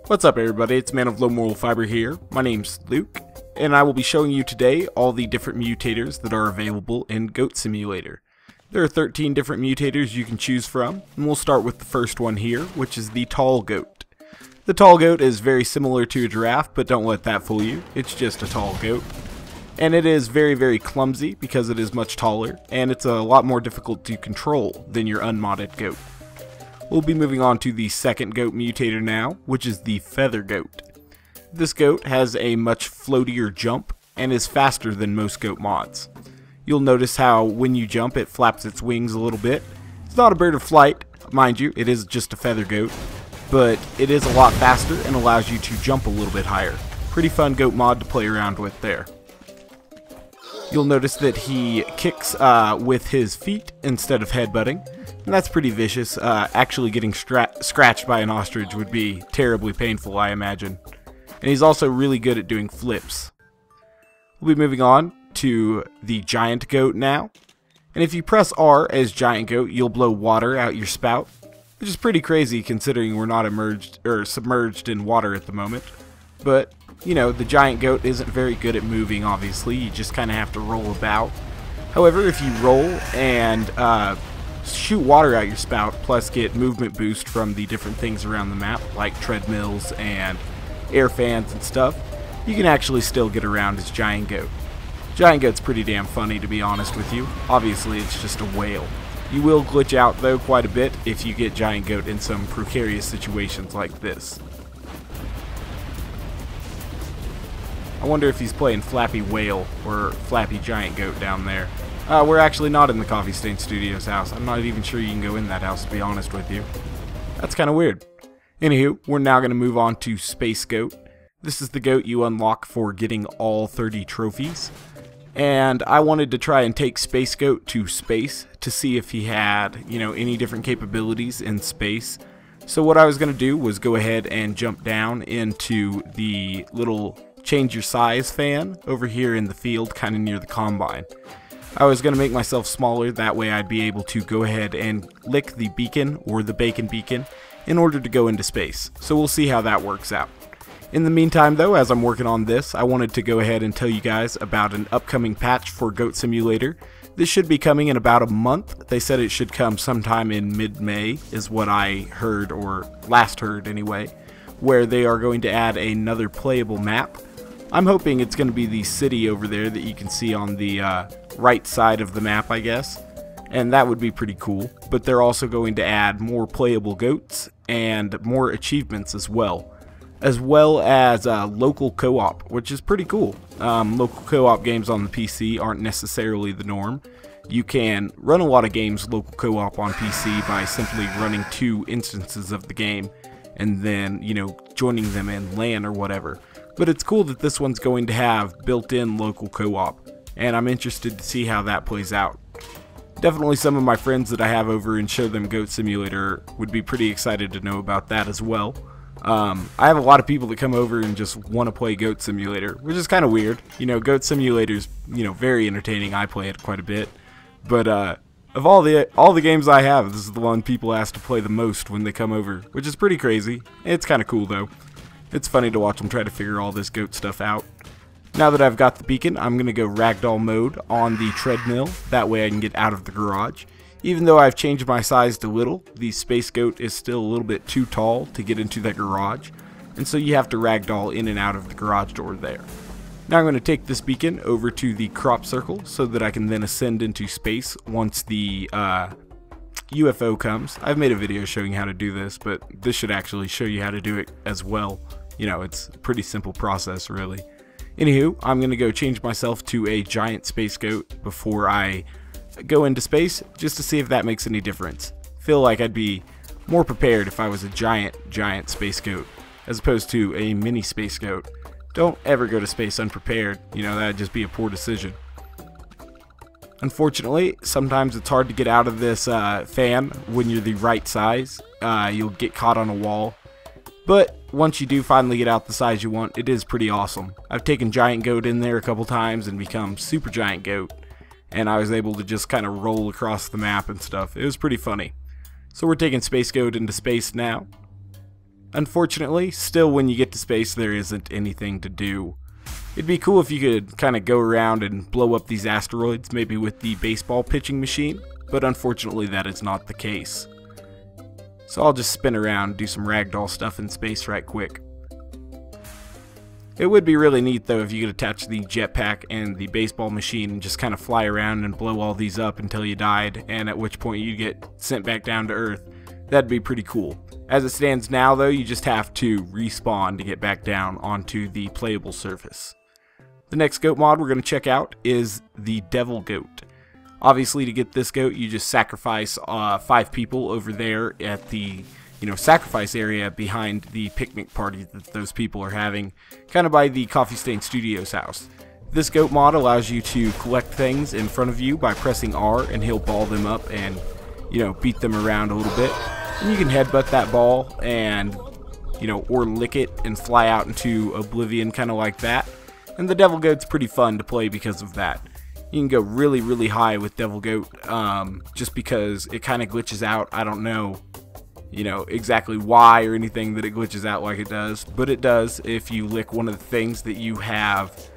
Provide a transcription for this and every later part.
What's up everybody, it's Man of Low Moral Fiber here. My name's Luke, and I will be showing you today all the different mutators that are available in Goat Simulator. There are 13 different mutators you can choose from, and we'll start with the first one here, which is the tall goat. The tall goat is very similar to a giraffe, but don't let that fool you, it's just a tall goat. And it is very clumsy because it is much taller, and it's a lot more difficult to control than your unmodded goat. We'll be moving on to the second goat mutator now, which is the feather goat. This goat has a much floatier jump and is faster than most goat mods. You'll notice how when you jump it flaps its wings a little bit. It's not a bird of flight, mind you, it is just a feather goat, but it is a lot faster and allows you to jump a little bit higher. Pretty fun goat mod to play around with there. You'll notice that he kicks with his feet instead of headbutting, and that's pretty vicious. Actually getting scratched by an ostrich would be terribly painful, I imagine. And he's also really good at doing flips. We'll be moving on to the giant goat now. And if you press R as giant goat, you'll blow water out your spout, which is pretty crazy considering we're not submerged in water at the moment. But you know, the giant goat isn't very good at moving, obviously. You just kind of have to roll about. However, if you roll and shoot water out your spout, plus get movement boost from the different things around the map, like treadmills and air fans and stuff, you can actually still get around as giant goat. Giant goat's pretty damn funny, to be honest with you. Obviously, it's just a whale. You will glitch out, though, quite a bit if you get giant goat in some precarious situations like this. I wonder if he's playing Flappy Whale or Flappy Giant Goat down there. We're actually not in the Coffee Stain Studios house. I'm not even sure you can go in that house, to be honest with you. That's kind of weird. Anywho, we're now going to move on to Space Goat. This is the goat you unlock for getting all 30 trophies. And I wanted to try and take Space Goat to space to see if he had, you know, any different capabilities in space. So what I was going to do was go ahead and jump down into the little change your size fan over here in the field, kind of near the combine. I was going to make myself smaller, that way I'd be able to go ahead and lick the beacon or the bacon beacon in order to go into space. So we'll see how that works out. In the meantime though, as I'm working on this, I wanted to go ahead and tell you guys about an upcoming patch for Goat Simulator. This should be coming in about a month. They said it should come sometime in mid-May is what I heard, or last heard anyway, where they are going to add another playable map. I'm hoping it's going to be the city over there that you can see on the right side of the map, I guess. And that would be pretty cool. But they're also going to add more playable goats and more achievements as well. As well as local co-op, which is pretty cool. Local co-op games on the PC aren't necessarily the norm. You can run a lot of games local co-op on PC by simply running 2 instances of the game and then, you know, joining them in LAN or whatever. But it's cool that this one's going to have built-in local co-op, and I'm interested to see how that plays out. Definitely some of my friends that I have over and show them Goat Simulator would be pretty excited to know about that as well. I have a lot of people that come over and just want to play Goat Simulator, which is kind of weird. You know, Goat Simulator's, you know, very entertaining. I play it quite a bit. But of all the games I have, this is the one people ask to play the most when they come over, which is pretty crazy. It's kind of cool though. It's funny to watch them try to figure all this goat stuff out. Now that I've got the beacon, I'm going to go ragdoll mode on the treadmill. That way I can get out of the garage. Even though I've changed my size a little, the space goat is still a little bit too tall to get into that garage. And so you have to ragdoll in and out of the garage door there. Now I'm going to take this beacon over to the crop circle so that I can then ascend into space once the UFO comes. I've made a video showing how to do this, but this should actually show you how to do it as well. You know, it's a pretty simple process, really. Anywho, I'm going to go change myself to a giant space goat before I go into space, just to see if that makes any difference. Feel like I'd be more prepared if I was a giant space goat, as opposed to a mini space goat. Don't ever go to space unprepared, you know, that'd just be a poor decision. Unfortunately, sometimes it's hard to get out of this fan when you're the right size. You'll get caught on a wall. But once you do finally get out the size you want, it is pretty awesome. I've taken Giant Goat in there a couple times and become Super Giant Goat. And I was able to just kind of roll across the map and stuff. It was pretty funny. So we're taking Space Goat into space now. Unfortunately, still when you get to space there isn't anything to do. It'd be cool if you could kind of go around and blow up these asteroids, maybe with the baseball pitching machine, but unfortunately that is not the case. So I'll just spin around, do some ragdoll stuff in space right quick. It would be really neat though if you could attach the jetpack and the baseball machine and just kind of fly around and blow all these up until you died, and at which point you get sent back down to Earth. That'd be pretty cool. As it stands now though, you just have to respawn to get back down onto the playable surface. The next goat mod we're going to check out is the Devil Goat. Obviously, to get this goat, you just sacrifice 5 people over there at the sacrifice area behind the picnic party that those people are having, kind of by the Coffee Stain Studios house. This goat mod allows you to collect things in front of you by pressing R, and he'll ball them up and beat them around a little bit. And you can headbutt that ball and or lick it and fly out into oblivion, kind of like that. And the Devil Goat's pretty fun to play because of that. You can go really, really high with Devil Goat, just because it kind of glitches out. I don't know, exactly why or anything that it glitches out like it does, but it does if you lick one of the things that you have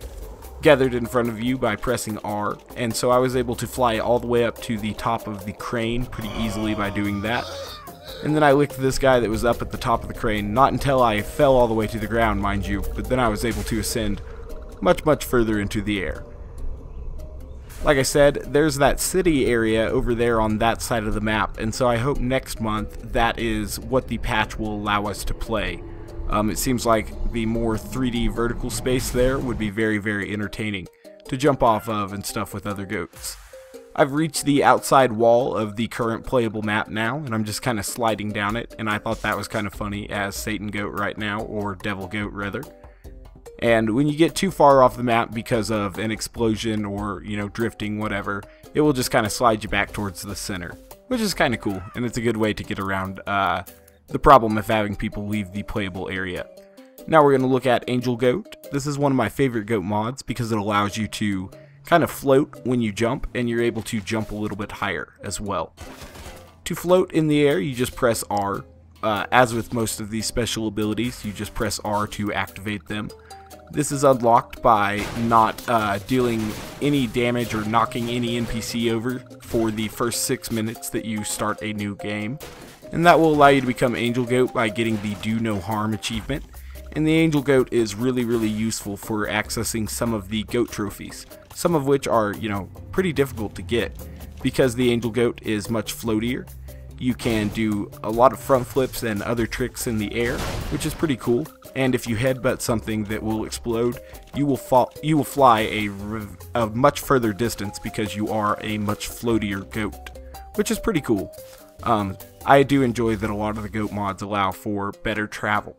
gathered in front of you by pressing R. And so I was able to fly all the way up to the top of the crane pretty easily by doing that. And then I licked this guy that was up at the top of the crane, not until I fell all the way to the ground, mind you, but then I was able to ascend much, much further into the air. Like I said, there's that city area over there on that side of the map, and so I hope next month that is what the patch will allow us to play. It seems like the more 3D vertical space there would be very, very entertaining to jump off of and stuff with other goats. I've reached the outside wall of the current playable map now, and I'm just kind of sliding down it, and I thought that was kind of funny as Satan Goat right now, or Devil Goat rather. And when you get too far off the map because of an explosion or, drifting, whatever, it will just kind of slide you back towards the center, which is kind of cool, and it's a good way to get around the problem of having people leave the playable area. Now we're going to look at Angel Goat. This is one of my favorite goat mods because it allows you to kind of float when you jump, and you're able to jump a little bit higher as well. To float in the air, you just press R. As with most of these special abilities, you just press R to activate them. This is unlocked by not dealing any damage or knocking any NPC over for the first 6 minutes that you start a new game. And that will allow you to become Angel Goat by getting the Do No Harm achievement. And the Angel Goat is really, really useful for accessing some of the goat trophies, some of which are, pretty difficult to get because the Angel Goat is much floatier. You can do a lot of front flips and other tricks in the air, which is pretty cool. And if you headbutt something that will explode, you will fly a much further distance because you are a much floatier goat, which is pretty cool. I do enjoy that a lot of the goat mods allow for better travel.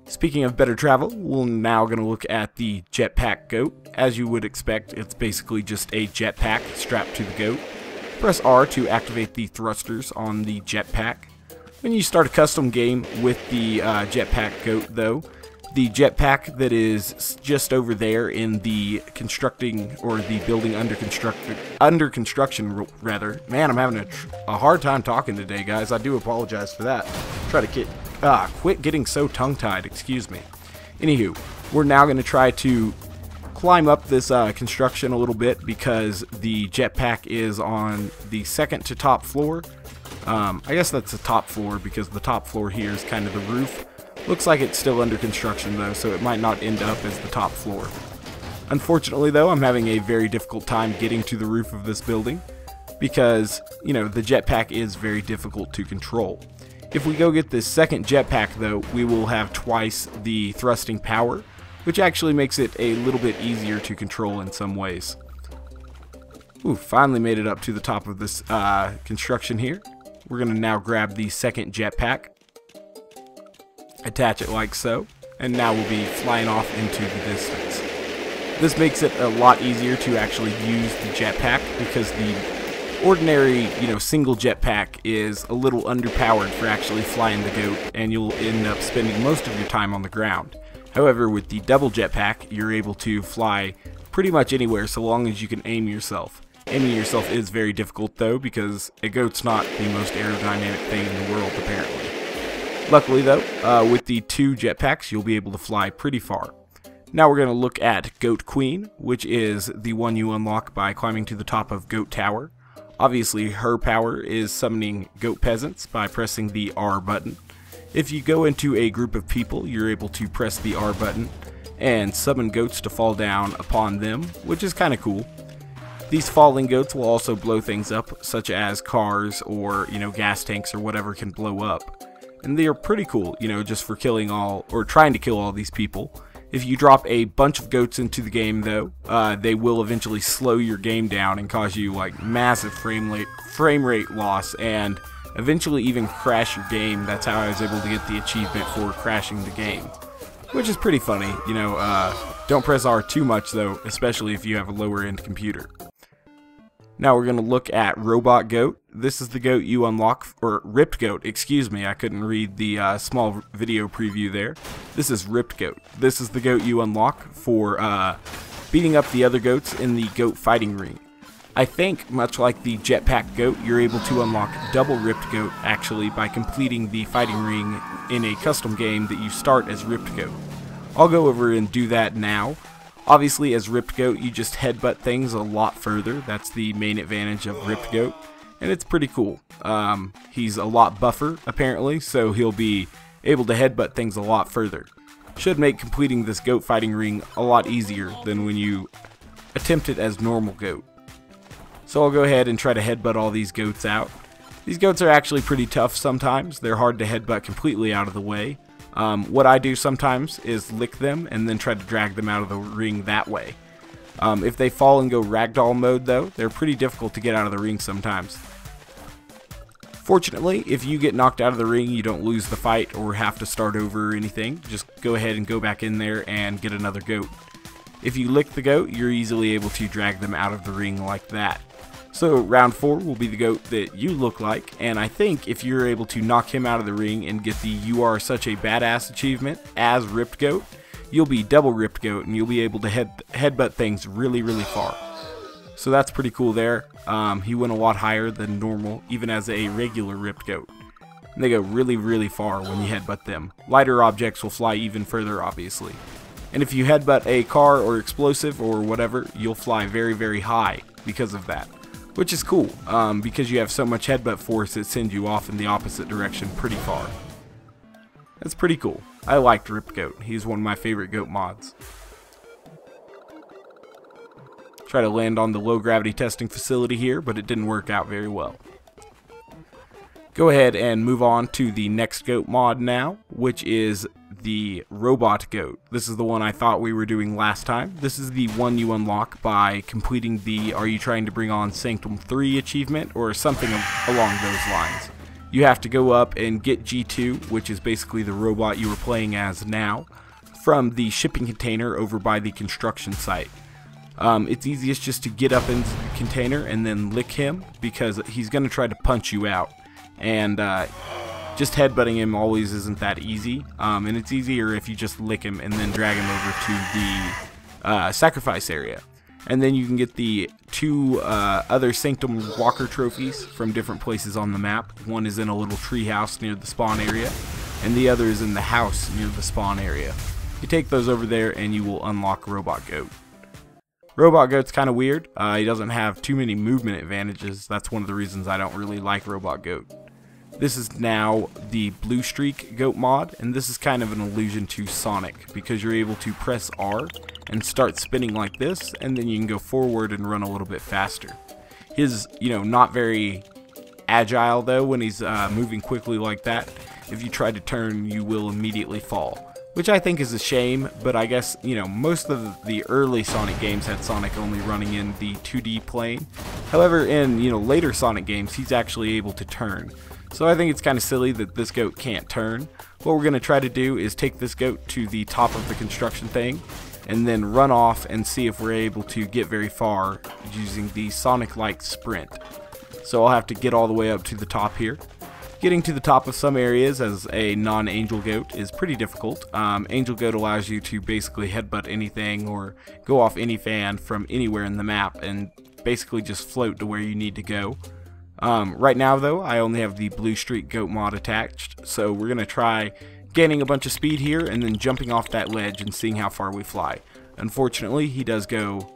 Speaking of better travel, we're now going to look at the Jetpack Goat. As you would expect, it's basically just a jetpack strapped to the goat. Press R to activate the thrusters on the jetpack. When you start a custom game with the Jetpack Goat though, the jetpack that is just over there in the constructing, or the building under construction rather. Man, I'm having a hard time talking today, guys. I do apologize for that. Try to quit getting so tongue-tied, excuse me. Anywho, we're now going to try to climb up this construction a little bit because the jetpack is on the second to top floor. I guess that's the top floor because the top floor here is kind of the roof. Looks like it's still under construction though, so it might not end up as the top floor. Unfortunately though, I'm having a very difficult time getting to the roof of this building because, the jetpack is very difficult to control. If we go get this second jetpack though, we will have twice the thrusting power, which actually makes it a little bit easier to control in some ways. Ooh, finally made it up to the top of this construction here. We're going to now grab the second jetpack, attach it like so, and now we'll be flying off into the distance. This makes it a lot easier to actually use the jetpack because the ordinary, single jetpack is a little underpowered for actually flying the goat, and you'll end up spending most of your time on the ground. However, with the double jetpack, you're able to fly pretty much anywhere so long as you can aim yourself. Aiming yourself is very difficult though because a goat's not the most aerodynamic thing in the world apparently. Luckily though, with the 2 jetpacks, you'll be able to fly pretty far. Now we're going to look at Goat Queen, which is the one you unlock by climbing to the top of Goat Tower. Obviously, her power is summoning goat peasants by pressing the R button. If you go into a group of people, you're able to press the R button and summon goats to fall down upon them, which is kind of cool. These falling goats will also blow things up, such as cars or, gas tanks or whatever can blow up. And they are pretty cool, just for killing all, or trying to kill all these people. If you drop a bunch of goats into the game though, they will eventually slow your game down and cause you like massive frame rate loss and eventually even crash your game. That's how I was able to get the achievement for crashing the game, which is pretty funny. Don't press R too much though, especially if you have a lower end computer. Now we're going to look at Robot Goat. This is the goat you unlock, or Ripped Goat, excuse me, I couldn't read the small video preview there. This is Ripped Goat. This is the goat you unlock for beating up the other goats in the goat fighting ring. I think, much like the Jetpack Goat, you're able to unlock double Ripped Goat actually by completing the fighting ring in a custom game that you start as Ripped Goat. I'll go over and do that now. Obviously, as Ripped Goat, you just headbutt things a lot further. That's the main advantage of Ripped Goat, and it's pretty cool. He's a lot buffer, apparently, so he'll be able to headbutt things a lot further. Should make completing this goat fighting ring a lot easier than when you attempt it as normal goat. So I'll go ahead and try to headbutt all these goats out. These goats are actually pretty tough sometimes. They're hard to headbutt completely out of the way. What I do sometimes is lick them and then try to drag them out of the ring that way. If they fall and go ragdoll mode though, they're pretty difficult to get out of the ring sometimes. Fortunately, if you get knocked out of the ring, you don't lose the fight or have to start over or anything. Just go ahead and go back in there and get another goat. If you lick the goat, you're easily able to drag them out of the ring like that. So round 4 will be the goat that you look like, and I think if you're able to knock him out of the ring and get the "You Are Such a Badass" achievement as Ripped Goat, you'll be double Ripped Goat and you'll be able to headbutt things really far. So that's pretty cool there. He went a lot higher than normal, even as a regular Ripped Goat. And they go really far when you headbutt them. Lighter objects will fly even further, obviously. And if you headbutt a car or explosive or whatever, you'll fly very high because of that. Which is cool, because you have so much headbutt force it sends you off in the opposite direction pretty far. That's pretty cool. I liked Ripped Goat. He's one of my favorite goat mods. Try to land on the low gravity testing facility here, but it didn't work out very well. Go ahead and move on to the next goat mod now, which is the Robot Goat. This is the one I thought we were doing last time. This is the one you unlock by completing the "Are You Trying to Bring On Sanctum 3" achievement, or something along those lines. You have to go up and get G2, which is basically the robot you were playing as now, from the shipping container over by the construction site. It's easiest just to get up into the container and then lick him, because he's going to try to punch you out. And just headbutting him always isn't that easy, and it's easier if you just lick him and then drag him over to the sacrifice area. And then you can get the 2 other Sanctum Walker trophies from different places on the map. One is in a little tree house near the spawn area, and the other is in the house near the spawn area. You take those over there and you will unlock Robot Goat. Robot Goat's kind of weird. He doesn't have too many movement advantages. That's one of the reasons I don't really like Robot Goat. This is now the Blue Streak Goat mod, and this is kind of an allusion to Sonic, because you're able to press R and start spinning like this, and then you can go forward and run a little bit faster. His, not very agile though when he's moving quickly like that. If you try to turn, you will immediately fall, which I think is a shame, but I guess, most of the early Sonic games had Sonic only running in the 2D plane. However, in, later Sonic games, he's actually able to turn. So I think it's kind of silly that this goat can't turn. What we're going to try to do is take this goat to the top of the construction thing and then run off and see if we're able to get very far using the Sonic-like sprint. So I'll have to get all the way up to the top here. Getting to the top of some areas as a non-Angel Goat is pretty difficult. Angel Goat allows you to basically headbutt anything or go off any fan from anywhere in the map and basically just float to where you need to go. Right now, though, I only have the Blue Streak Goat mod attached, so we're going to try gaining a bunch of speed here and then jumping off that ledge and seeing how far we fly. Unfortunately, he does go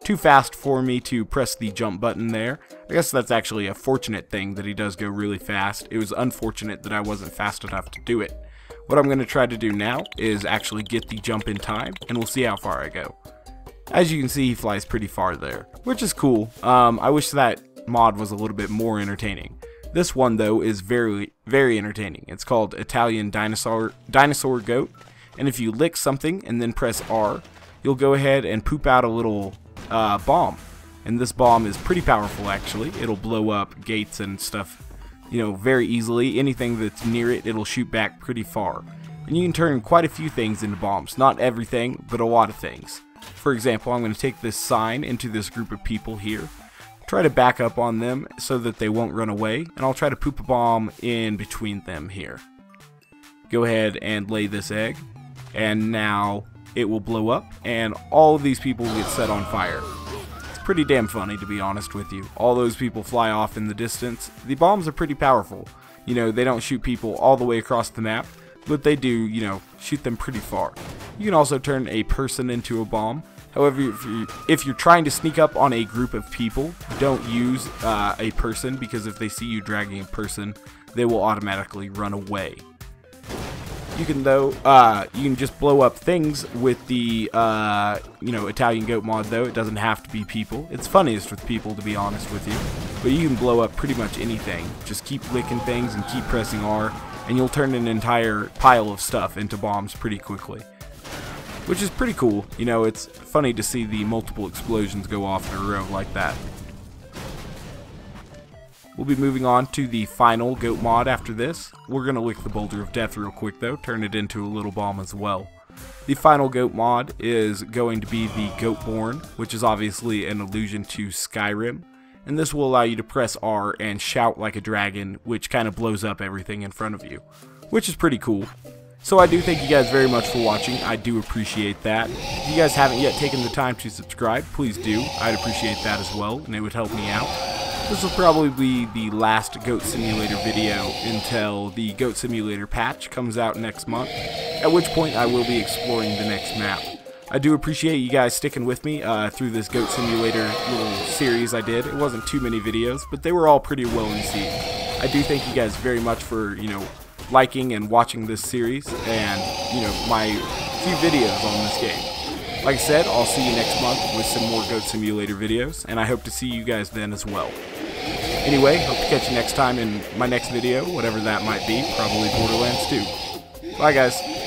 too fast for me to press the jump button there. I guess that's actually a fortunate thing that he does go really fast. It was unfortunate that I wasn't fast enough to do it. What I'm going to try to do now is actually get the jump in time, and we'll see how far I go. As you can see, he flies pretty far there, which is cool. I wish that mod was a little bit more entertaining. This one, though, is very, very entertaining. It's called Italian Dinosaur Goat, and if you lick something and then press R, you'll go ahead and poop out a little bomb. And this bomb is pretty powerful, actually. It'll blow up gates and stuff, you know, very easily. Anything that's near it, it'll shoot back pretty far. And you can turn quite a few things into bombs. Not everything, but a lot of things. For example, I'm going to take this sign into this group of people here. Try to back up on them so that they won't run away, and I'll try to poop a bomb in between them here. Go ahead and lay this egg, and now it will blow up, and all of these people will get set on fire. It's pretty damn funny, to be honest with you. All those people fly off in the distance. The bombs are pretty powerful. You know, they don't shoot people all the way across the map, but they do, you know, shoot them pretty far. You can also turn a person into a bomb. However, if you're trying to sneak up on a group of people, don't use a person, because if they see you dragging a person, they will automatically run away. You can, though, you can just blow up things with the, you know, Italian Goat mod, though. It doesn't have to be people. It's funniest with people, to be honest with you. But you can blow up pretty much anything. Just keep licking things and keep pressing R, and you'll turn an entire pile of stuff into bombs pretty quickly. Which is pretty cool. You know, it's funny to see the multiple explosions go off in a row like that. We'll be moving on to the final goat mod after this. We're going to lick the Boulder of Death real quick, though, turn it into a little bomb as well. The final goat mod is going to be the Goatorn, which is obviously an allusion to Skyrim. And this will allow you to press R and shout like a dragon, which kind of blows up everything in front of you, which is pretty cool. So I do thank you guys very much for watching. I do appreciate that. If you guys haven't yet taken the time to subscribe, please do. I'd appreciate that as well, and it would help me out. This will probably be the last Goat Simulator video until the Goat Simulator patch comes out next month, at which point I will be exploring the next map. I do appreciate you guys sticking with me through this Goat Simulator little series I did. It wasn't too many videos, but they were all pretty well received. I do thank you guys very much for, you know, liking and watching this series and, you know, my few videos on this game. Like I said, I'll see you next month with some more Goat Simulator videos, and I hope to see you guys then as well. Anyway, hope to catch you next time in my next video, whatever that might be, probably Borderlands 2. Bye guys.